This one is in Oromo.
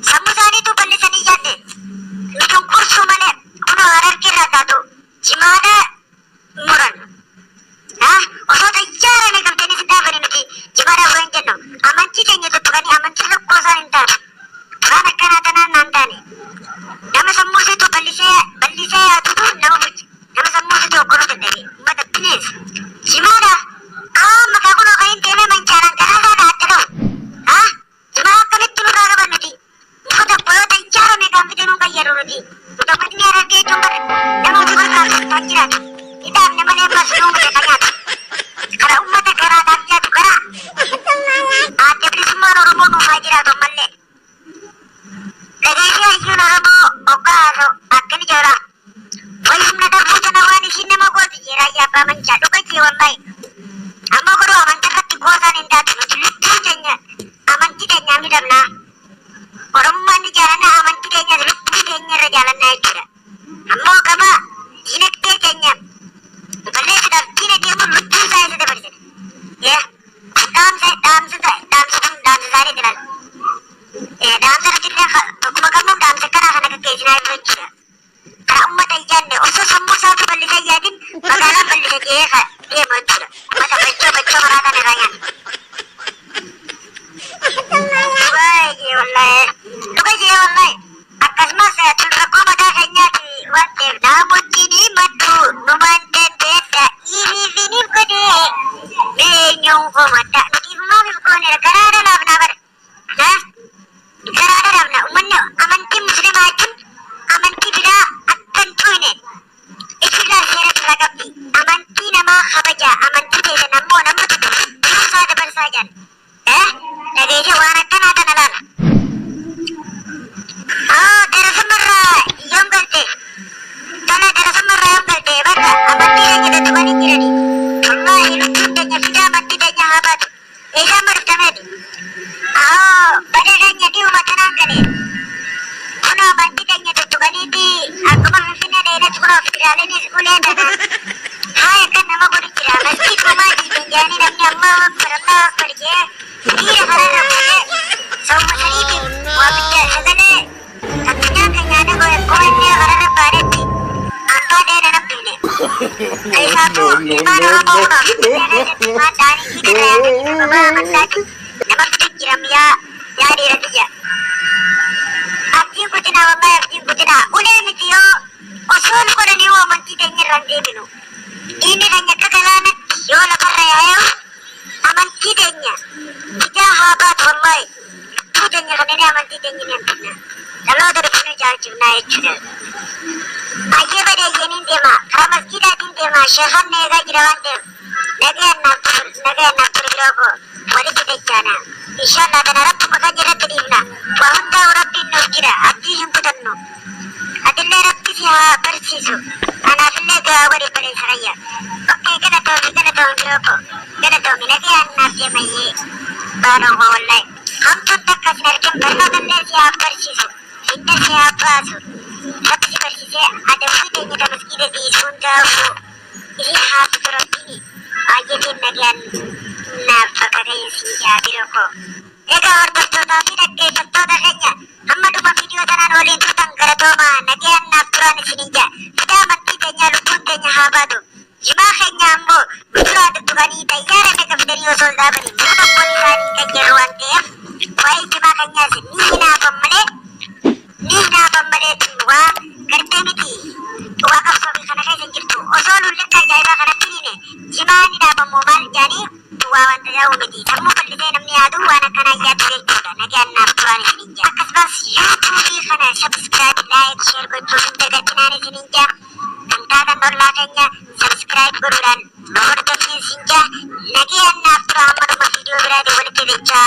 Sammusaanii tu bal'isanii jaalle. Nuti kursuu malee kunoo harargeerraa taatu jimaadha muran. Osoo xayyaarame qabdanii si dhaabanii nuti jimaadhaaf waan jennu amantii keenya tuttuqanii amantii tokkoo isaan hin taane. Waan akkanaa tanaan naan taane. Nama sammuusiitu bal'isee yaatutu nama bulche. Nama sammuusiitu hoggoruu danda'e. Uummata bineensa. Jimaadha. Maqaa kunoo kan hin deemee mancaadhaan karaa isaa dhaatte ta'u. Jimaa akkamitti nurraa qaban nuti. Uffata boloota ijaarame kan fide nuun fayyadu nuti. Uummatni harargee jechuun nama ofii barbaadu kan jiraatu. Hidhaafne malee ammas nuu mute kan nyaatu. Kara uummata garaadhaaf jaatu garaa. Adda bilisummaan Oromoo nuuf haa jiraatu ammallee. Dhageessi hayyuun Oromoo hoggaa haasa'u akkani jooraa. Wayyumna darbuu sana waan ishiin nama gooti jeeraa yaabbaa mancaa dhuga jee wallahi. Amma godhu amantii irratti goosaan hin taatu nuti lubbuu keenya amantii keenyaa midhamnaa. Oromummaan ni jaalanna amantii keenyas lubbuu keenya irra jaalannaa jechuudha. Ammoo gama diinagdee keenya balleessuudhaaf diina deemuun lubbuu isaa isa dabarsina. Dhaamsa isaaniitiin ala. Dhaamsa irratti tokkuma qabnuun dhaamsa kanaa kana gaggeessinaa jirru jechuudha. Karaa uummata ijaanne osoo sammuu isaatu bal'isa iyyaatiin magaalaa bal'isa jee deemu jechuudha. Uummata bachoo maraataan irraa nyaanna. Dhuga jee wallahi. Akkasumas rakkoo mataa keenyaati waan ta'eef namoonni ni maddu numaan dandeessa ifiifiniif godhee beenyuun komadda. Nuti ifumaafif gooneera garaadha laafnaa bara. Garaadha laafnaa uummanni amantii musliimaa jechuun amantii biraa akka hin tuqne ibsiidhaan seera irraa qabdi. Amantii namaa kabajaa amantii keessan ammoo namni tokko duusaa dabarsaa jiran. Dhageessee waan akkanaa kana laala. Darasummarraa yoom galte? Tola darasummarraa yoom galte? Bakka amantii keenya tuttuqanii jiranii. Wallaahi lubbuun keenya fidaa amantii keenya haa baatu. Eesaan marftameeti? Badee keenya dhi'uma kanaan galee. Kunoo amantii keenya tuttuqaniiti akkuma finfinnee dheeratu kunoo federaaleenis ulee danaa. Haa akkan nama godhu jira. Masjid homaa diimen jaanii namni Allahu Akbar jee dhiira kanarra fuudhee sawmasaniitiin waa bidda sagalee addunyaa keenyaadha qo'annee kanarra baadetti abbaa dheeda nabbine. Isaafuu ilmaan Oromoo kunaaf ilmaan daanii hidha yaadanii babalaa amantaati nama fidu jiram yaa dhiira biyya. Abdiin kutinaa wallahi abdiin kutinaa ulee miti yoo osoo nu godhanii hoo amantii keenya irraan deebinu. Diinni keenya akka galaanatti yoo lafarra yaa'u amantii keenya ijaa haa baatu wallahi. Lubbuu keenya kanneen amantii keenya ni hambifna. Dhaloota dhufnu ijaarchifnaa jechuudha. Baay'ee badeeyyaniin deema. Karaa masjiidaatiin deema. Sheekan eegaa jira waan ta'eef. Nagayaan naaf ture biroo koo walitti dachaana. Inshallah kana rabbi bakka jirratti dhiifna. Waa hundaa rabbiin nuuf jira. Abdii hin kutannu. Adillee rabbi si haa barsiisu. Anaafillee gaa walii badheessa fayya. Okkee galatoomi biroo koo. Galatoomi nagayaan naaf deemayyee. Baanoo koo wallahi. Hamtuun takka sin argin barnootallee si haa barsiisu. Hidda si haa baasu. Rabbi si barsiisee adabbii keenya ta masjiida dhiisuun taa'u. Isin haa fitu rabbiini. Baay'eetiin nagayaan naaf bakka ga'een siin jaa biroo koo. Egaa hordoftootaa fi dhaggeeffattoota keenya hamma dhuma viidiyoo tanaan waliin turtan galatoomaa nagayaan naaf turan isinin jaa. Fidaa amantii keenya lubbuun keenya haa baatu. Jimaa keenya ammoo guduraa tuttuqanii xayyaara meeqa fidanii osoo hin dhaabanii monopoolii isaanii kan jedhu waan ta'eef waa'ee jimaa keenyaas ni hinaafan malee waa gartee miti waa qabsoofi kana keessa hin jirtu osoo lullekka ajaa'ibaa kanatti hine jimaa ni dhaabamoo maal jaanii waa wanta ta'uu miti sammuu bal'isee namni yaadu waan akkanaa yaadu jechuudha nagayaan naaf turan isinin jaa. Akkasumas yuutuubii kana sabskiraayib laayik sheer gochuuf hin dagatinaan isinin jaa. Kan taatan ollaa keenya sabskiraayib godhuudhaan nu hordofaa isinin jaa. Nagayaan naaf tura amma dhuma viidiyoo biraatiin walitti deebina.